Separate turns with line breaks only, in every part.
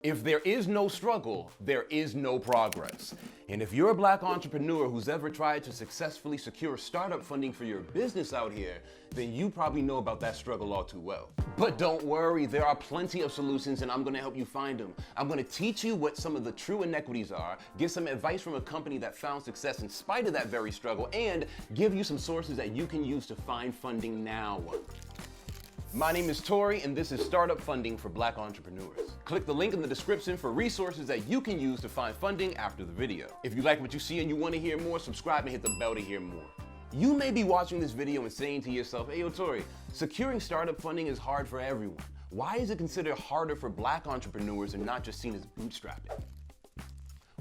If there is no struggle, there is no progress. And if you're a Black entrepreneur who's ever tried to successfully secure startup funding for your business out here, then you probably know about that struggle all too well. But don't worry, there are plenty of solutions and I'm gonna help you find them. I'm gonna teach you what some of the true inequities are, give some advice from a company that found success in spite of that very struggle, and give you some sources that you can use to find funding now. My name is Tori, and this is Startup Funding for Black Entrepreneurs. Click the link in the description for resources that you can use to find funding after the video. If you like what you see and you want to hear more, subscribe and hit the bell to hear more. You may be watching this video and saying to yourself, hey, yo, Tori, securing startup funding is hard for everyone. Why is it considered harder for Black entrepreneurs and not just seen as bootstrapping?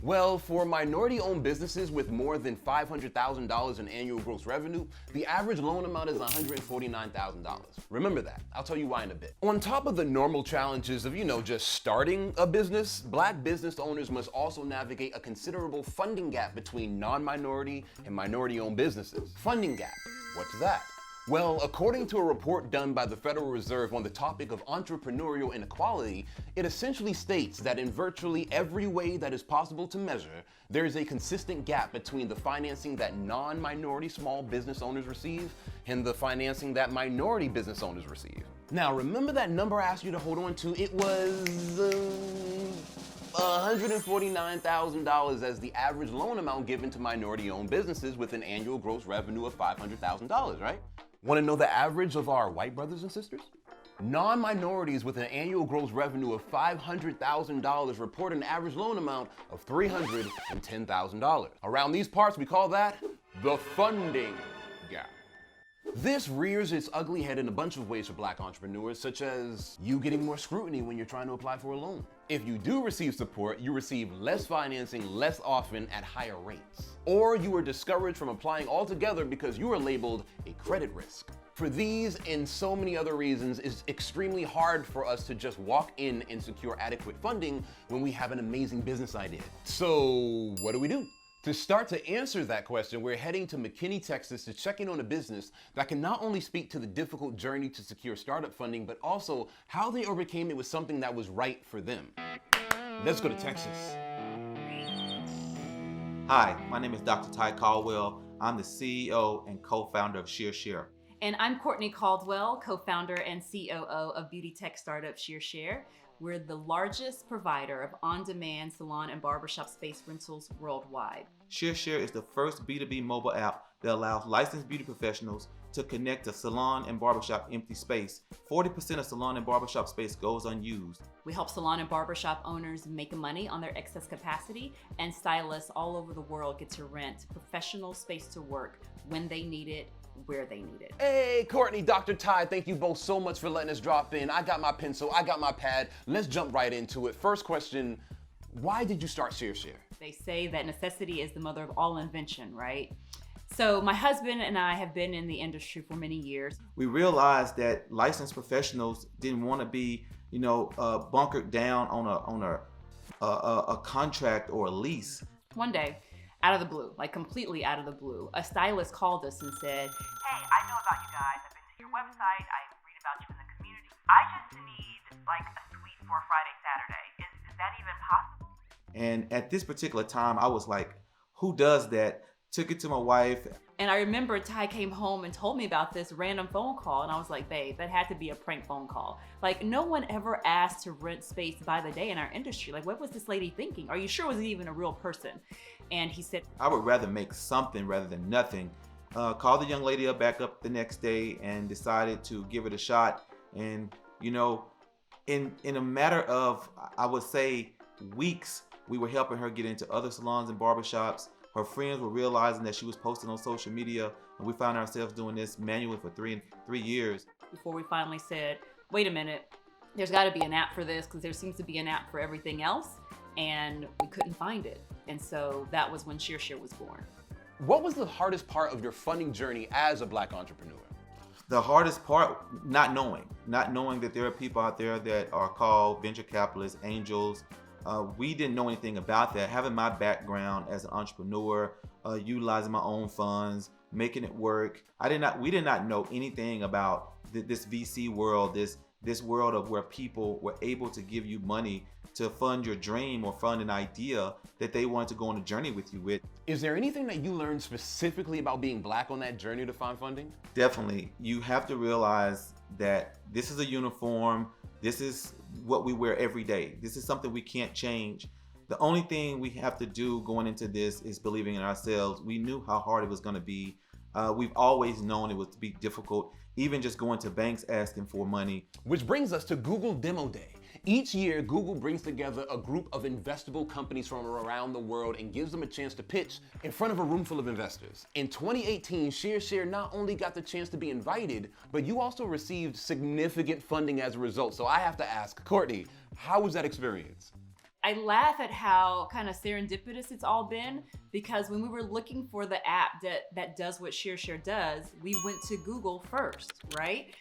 Well, for minority-owned businesses with more than $500,000 in annual gross revenue, the average loan amount is $149,000. Remember that. I'll tell you why in a bit. On top of the normal challenges of, just starting a business, Black business owners must also navigate a considerable funding gap between non-minority and minority-owned businesses. Funding gap. What's that? Well, according to a report done by the Federal Reserve on the topic of entrepreneurial inequality, it essentially states that in virtually every way that is possible to measure, there is a consistent gap between the financing that non-minority small business owners receive and the financing that minority business owners receive. Now, remember that number I asked you to hold on to? It was $149,000 as the average loan amount given to minority-owned businesses with an annual gross revenue of $500,000, right? Want to know the average of our white brothers and sisters? Non-minorities with an annual gross revenue of $500,000 report an average loan amount of $310,000. Around these parts, we call that the funding gap. This rears its ugly head in a bunch of ways for Black entrepreneurs, such as you getting more scrutiny when you're trying to apply for a loan. If you do receive support, you receive less financing less often at higher rates. Or you are discouraged from applying altogether because you are labeled a credit risk. For these and so many other reasons, it's extremely hard for us to just walk in and secure adequate funding when we have an amazing business idea. So what do we do? To start to answer that question, we're heading to McKinney, Texas to check in on a business that can not only speak to the difficult journey to secure startup funding, but also how they overcame it with something that was right for them. Let's go to Texas.
Hi, my name is Dr. Ty Caldwell. I'm the CEO and co-founder of SheerShare.
And I'm Courtney Caldwell, co-founder and COO of beauty tech startup SheerShare. We're the largest provider of on-demand salon and barbershop space rentals worldwide.
SheerShare is the first B2B mobile app that allows licensed beauty professionals to connect a salon and barbershop empty space. 40% of salon and barbershop space goes unused.
We help salon and barbershop owners make money on their excess capacity, and stylists all over the world get to rent professional space to work when they need it, where they need it.
Hey, Courtney, Dr. Ty, thank you both so much for letting us drop in. I got my pencil, I got my pad. Let's jump right into it. First question, why did you start SheerShare?
They say that necessity is the mother of all invention, right? So my husband and I have been in the industry for many years.
We realized that licensed professionals didn't want to be, bunkered down on a contract or a lease.
One day, out of the blue, like completely out of the blue, a stylist called us and said,
hey, I know about you guys. I've been to your website. I read about you in the community. I just need like a suite for Friday, Saturday. Is that even possible?
And at this particular time, I was like, who does that? Took it to my wife.
And I remember Ty came home and told me about this random phone call. And I was like, babe, that had to be a prank phone call. Like, no one ever asked to rent space by the day in our industry. Like, what was this lady thinking? Are you sure it was even a real person? And he said,
I would rather make something rather than nothing. Called the young lady back up the next day and decided to give it a shot. And, in a matter of, I would say, weeks, we were helping her get into other salons and barbershops. Her friends were realizing that she was posting on social media, and we found ourselves doing this manually for three years.
Before we finally said, wait a minute, there's got to be an app for this because there seems to be an app for everything else, and we couldn't find it. And so that was when SheerShare was born.
What was the hardest part of your funding journey as a Black entrepreneur?
The hardest part, not knowing that there are people out there that are called venture capitalists, angels. We didn't know anything about that. Having my background as an entrepreneur, utilizing my own funds, making it work. We did not know anything about this VC world, this world of where people were able to give you money to fund your dream or fund an idea that they wanted to go on a journey with you with.
Is there anything that you learned specifically about being Black on that journey to find funding?
Definitely. You have to realize that this is a uniform. This is what we wear every day. This is something we can't change. The only thing we have to do going into this is believing in ourselves. We knew how hard it was going to be. We've always known it would be difficult, even just going to banks asking for money.
Which brings us to Google Demo Day. Each year, Google brings together a group of investable companies from around the world and gives them a chance to pitch in front of a room full of investors. In 2018, ShareShare not only got the chance to be invited, but you also received significant funding as a result. So I have to ask, Courtney, how was that experience?
I laugh at how kind of serendipitous it's all been, because when we were looking for the app that does what ShareShare does, we went to Google first, right?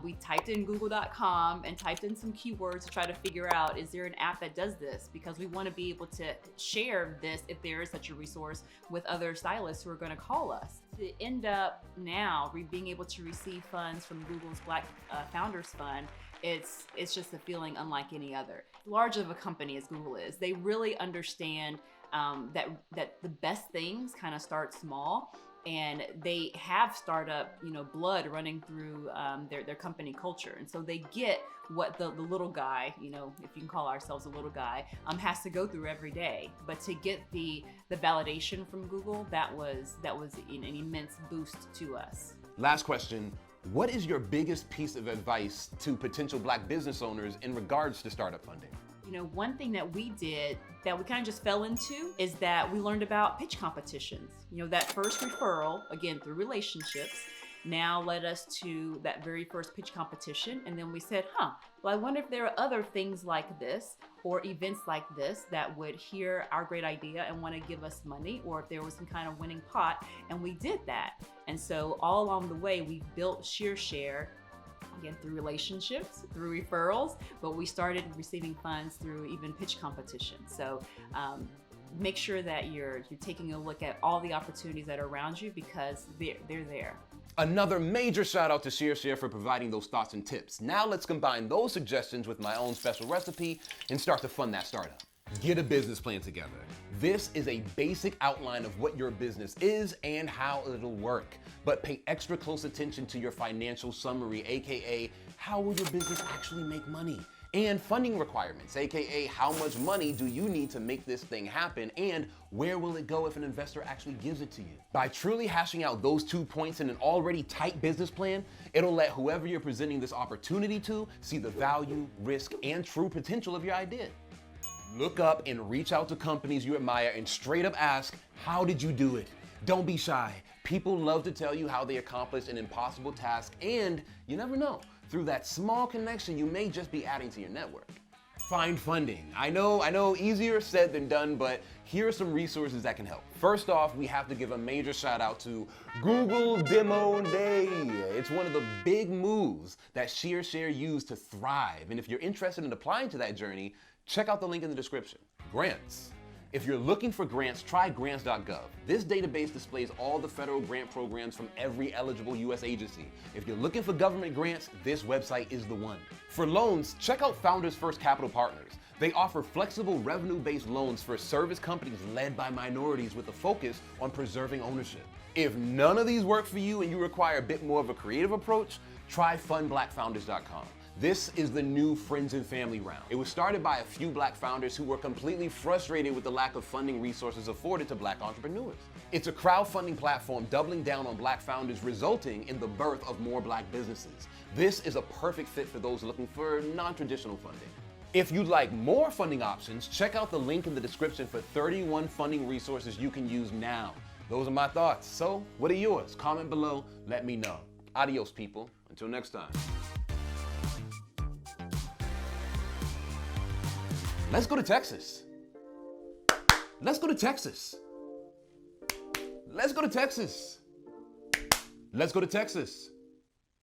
We typed in google.com and typed in some keywords to try to figure out, is there an app that does this? Because we want to be able to share this, if there is such a resource, with other stylists who are going to call us. To end up now being able to receive funds from Google's Black Founders Fund, it's just a feeling unlike any other. Large of a company as Google is, they really understand that the best things kind of start small, and they have startup, blood running through their company culture, and so they get what the little guy, if you can call ourselves a little guy, has to go through every day. But to get the validation from Google, that was an immense boost to us.
Last question. What is your biggest piece of advice to potential Black business owners in regards to startup funding?
One thing that we did that we kind of just fell into is that we learned about pitch competitions. That first referral, again, through relationships, now led us to that very first pitch competition. And then we said, well, I wonder if there are other things like this or events like this that would hear our great idea and want to give us money, or if there was some kind of winning pot. And we did that. And so all along the way, we built ShareShare, again, through relationships, through referrals, but we started receiving funds through even pitch competitions. So make sure that you're taking a look at all the opportunities that are around you, because they're there.
Another major shout out to ShareShare for providing those thoughts and tips. Now let's combine those suggestions with my own special recipe and start to fund that startup. Get a business plan together. This is a basic outline of what your business is and how it'll work. But pay extra close attention to your financial summary, aka how will your business actually make money? And funding requirements, aka how much money do you need to make this thing happen, and where will it go if an investor actually gives it to you? By truly hashing out those 2 points in an already tight business plan, it'll let whoever you're presenting this opportunity to see the value, risk, and true potential of your idea. Look up and reach out to companies you admire and straight up ask, how did you do it? Don't be shy. People love to tell you how they accomplished an impossible task, and you never know. Through that small connection, you may just be adding to your network. Find funding. I know, easier said than done, but here are some resources that can help. First off, we have to give a major shout out to Google Demo Day. It's one of the big moves that ShareShare used to thrive. And if you're interested in applying to that journey, check out the link in the description. Grants. If you're looking for grants, try grants.gov. This database displays all the federal grant programs from every eligible U.S. agency. If you're looking for government grants, this website is the one. For loans, check out Founders First Capital Partners. They offer flexible revenue-based loans for service companies led by minorities with a focus on preserving ownership. If none of these work for you and you require a bit more of a creative approach, try fundblackfounders.com. This is the new Friends and Family round. It was started by a few Black founders who were completely frustrated with the lack of funding resources afforded to Black entrepreneurs. It's a crowdfunding platform doubling down on Black founders, resulting in the birth of more Black businesses. This is a perfect fit for those looking for non-traditional funding. If you'd like more funding options, check out the link in the description for 31 funding resources you can use now. Those are my thoughts. So, what are yours? Comment below, let me know. Adios, people. Until next time. Let's go to Texas. Let's go to Texas. Let's go to Texas. Let's go to Texas.